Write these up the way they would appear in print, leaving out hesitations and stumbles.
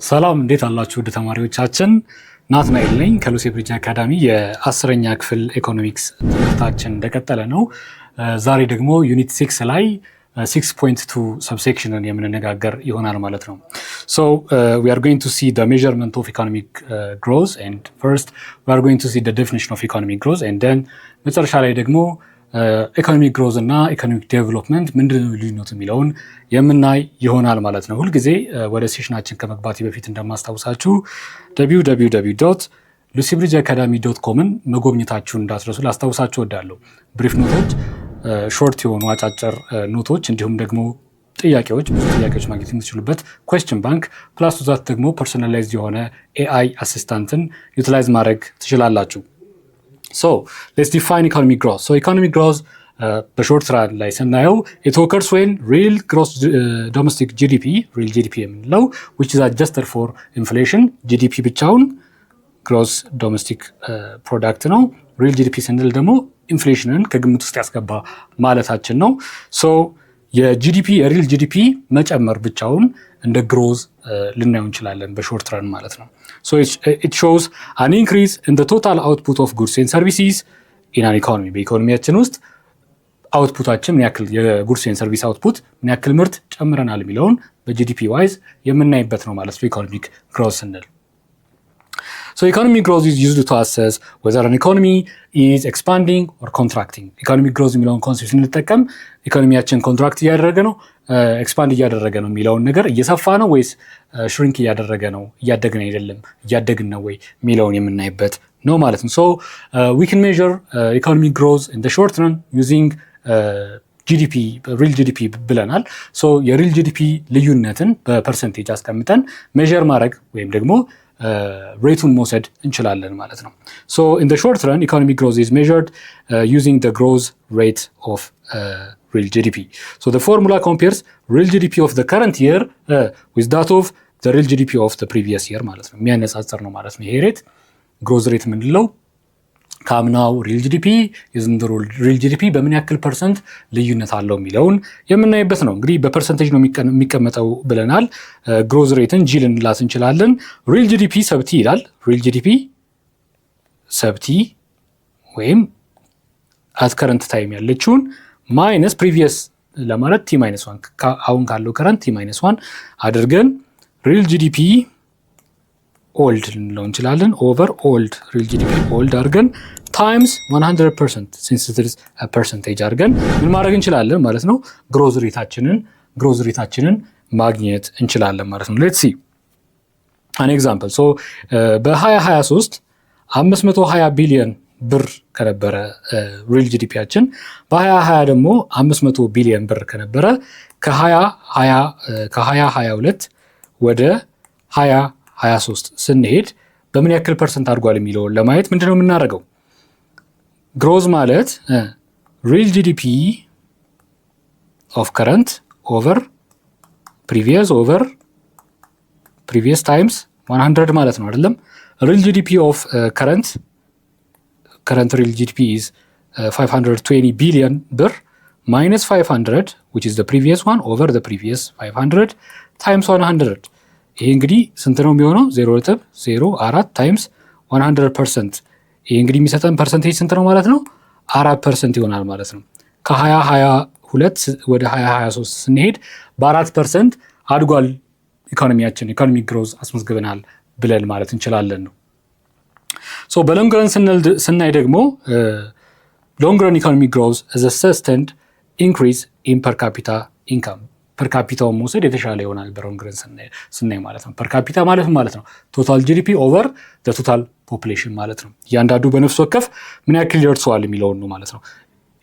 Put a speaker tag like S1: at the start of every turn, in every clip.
S1: ሰላም እንዴት አላችሁ ውድ ተማሪዎቻችን? ናትናኤል ነኝ ከሉሲ ብሪጅ አካዳሚ የ10ኛ ክፍል ኢኮኖሚክስ ትምህርታችን እንደቀጠለ ነው። ዛሬ ደግሞ ዩኒት 6 ላይ 6.2 ሰብሴክሽንን የምንነጋገር ይሆናል ማለት ነው። So we are going to see the measurement of economic growth, and first we are going to see the definition of economic growth, and then መጨረሻ ላይ ደግሞ ኢኮኖሚክ ግሮዝ እና ኢኮኖሚክ ዴቨሎፕመንት ምንድነው ልዩነቱ የሚለውን የምናይ ይሆናል ማለት ነው። ሁልጊዜ ወደ ሴሽናችን ከመግባቴ በፊት እንደማስታውሳችሁ www.lucybridgeacademy.comን መጎብኘታችሁን እንዳትረሱ ላስታውሳችሁ እወዳለሁ። ብሪፍ ኖቶች፣ ሾርት የሆኑ አጫጭር ኖቶች እንዲሁም ደግሞ ጥያቄዎች፣ ብዙ ጥያቄዎች ማግኘት የምትችሉበት ኩዌስችን ባንክ ፕላስ ዛት ደግሞ ፐርሰናላይዝድ የሆነ ኤአይ አሲስታንትን ዩቲላይዝ ማድረግ ትችላላችሁ። So let's define economic growth. So economic growth በሾርት ራን ላይ ስናየው it occurs when real gross domestic GDP real GDP የምንለው which is adjusted for inflation GDP ብቻውን gross domestic product ነው። real GDP ስንል ደግሞ ኢንፍሌሽንን ከግምት ውስጥ ያስገባ ማለታችን ነው። so የጂዲፒ የሪል ጂዲፒ መጨመር ብቻውን እንደ ግሮዝ ልናየው እንችላለን በሾርት ራን ማለት ነው። So it shows an increase in the total output of goods and services in an economy. በኢኮኖሚያችን ውስጥ አውትፑታችን ምን ያክል የጉድስ ኤንድ ሰርቪስ አውትፑት ምን ያክል ምርት ጨምረናል የሚለውን በጂዲፒ ዋይዝ የምናይበት ነው ማለት ነው ኢኮኖሚክ ግሮዝ ስንል። So economic growth is used to assess whether an economy is expanding or contracting. Economic growth የሚለውን ኮንሴፕት ስንጠቀም ኢኮኖሚያችን ኮንትራክት እያደረገ ነው ኤክስፓንድ እያደረገ ነው የሚለውን ነገር እየሰፋ ነው ወይስ ሽሪንክ እያደረገ ነው እያደግን አይደለም እያደግን ነው ወይ የሚለውን የምናይበት ነው ማለት ነው። So we can measure economic growth in the short run using GDP real GDP ብለናል። So የሪል GDP ልዩነትን በፐርሰንቴጅ አስቀምጠን ሜዠር ማድረግ ወይም ደግሞ ሬቱን መውሰድ እንችላለን ማለት ነው። So in the short run economic growth is measured using the growth rate of real GDP. So the formula compares real GDP of the current year with that of the real GDP of the previous year ማለት ነው። የሚያነጻጽር ነው ማለት ነው። ይሄ ሬት ግሮዝ ሬት የምንለው ካምናው ሪል ጂዲፒ የዘንድሮ ሪል ጂዲፒ በምን ያክል ፐርሰንት ልዩነት አለው የሚለውን የምናይበት ነው። እንግዲህ በፐርሰንቴጅ ነው የሚቀመጠው ብለናል። ግሮዝ ሬትን ጂ ልንላት እንችላለን። ሪል ጂዲፒ ሰብቲ ይላል። ሪል ጂዲፒ ሰብቲ ወይም አት ከረንት ታይም ያለችውን ማይነስ ፕሪቪየስ ለማለት ቲ ማይነስ 1 አሁን ካለው ከረንት ቲ ማይነስ 1 አድርገን ሪል ጂዲፒ ኦልድ ልንለው እንችላለን። ኦቨር ኦልድ ሪል ጂዲፒ ኦልድ አድርገን ታይምስ 100% ሲንስ ኢት ኢዝ አ ፐርሰንቴጅ አድርገን ምን ማድረግ እንችላለን ማለት ነው ግሮዝ ሬታችንን ማግኘት እንችላለን ማለት ነው። ሌትስ ሲ አን ኤግዛምፕል። ሶ በ2023 520 ቢሊዮን ብር ከነበረ ሪል ጂዲፒያችን በ2020 ደግሞ 500 ቢሊዮን ብር ከነበረ ከ2022 ወደ 2023 ስንሄድ በምን ያክል ፐርሰንት አድጓል የሚለውን ለማየት ምንድነው የምናደርገው? ግሮዝ ማለት ሪል ጂዲፒ ኦፍ ከረንት ኦቨር ፕሪቪየስ ታይምስ 100 ማለት ነው አይደለም? ሪል ጂዲፒ ኦፍ ከረንት ሪል ጂዲፒ is 520 ቢሊዮን ብር minus 500 which is the previous one over the previous 500 times 100. ይሄ እንግዲህ ስንት ነው የሚሆነው? 0.04 ታይምስ 100%። ይሄ እንግዲህ የሚሰጠን ፐርሰንቴጅ ስንት ነው ማለት ነው? 4% ይሆናል ማለት ነው። ከ2022 ወደ 2023 ስንሄድ በ4% አድጓል ኢኮኖሚያችን፣ ኢኮኖሚክ ግሮዝ አስመዝግበናል ብለን ማለት እንችላለን ነው። ሶ በሎንግ ረን ስናይ ደግሞ ሎንግ ረን ኢኮኖሚክ ግሮዝ is a sustained increase in per capita income. ፐር ካፒታውን መውሰድ የተሻለ ይሆናል በሎንግ ረን ስናይ ማለት ነው። ፐር ካፒታ ማለት ነው ቶታል ጂዲፒ ኦቨር ዘ ቶታል ፖፑሌሽን ማለት ነው። እያንዳንዱ በነፍስ ወከፍ ምን ያክል ይደርሰዋል የሚለውን ነው ማለት ነው።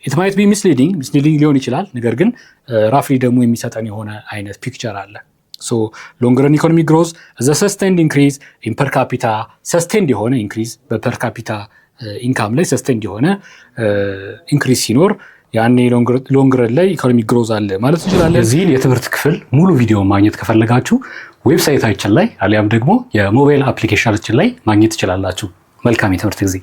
S1: ኢት ማይት ቢ ሚስሊዲንግ ሊሆን ይችላል፣ ነገር ግን ራፍሊ ደግሞ የሚሰጠን የሆነ አይነት ፒክቸር አለ። ሶ ሎንግ ረን ኢኮኖሚክ ግሮዝ is a sustained increase in per capita sustained የሆነ ኢንክሪዝ በፐር ካፒታ ኢንካም ላይ ሰስቴንድ የሆነ ኢንክሪዝ ሲኖር ያኔ ሎንግ ረን ላይ ኢኮኖሚክ ግሮዝ አለ ማለት እንችላለን። እዚህን የትምህርት ክፍል ሙሉ ቪዲዮ ማግኘት ከፈለጋችሁ ዌብሳይታችን ላይ አሊያም ደግሞ የሞባይል አፕሊኬሽናችን ላይ ማግኘት ትችላላችሁ። መልካም የትምህርት ጊዜ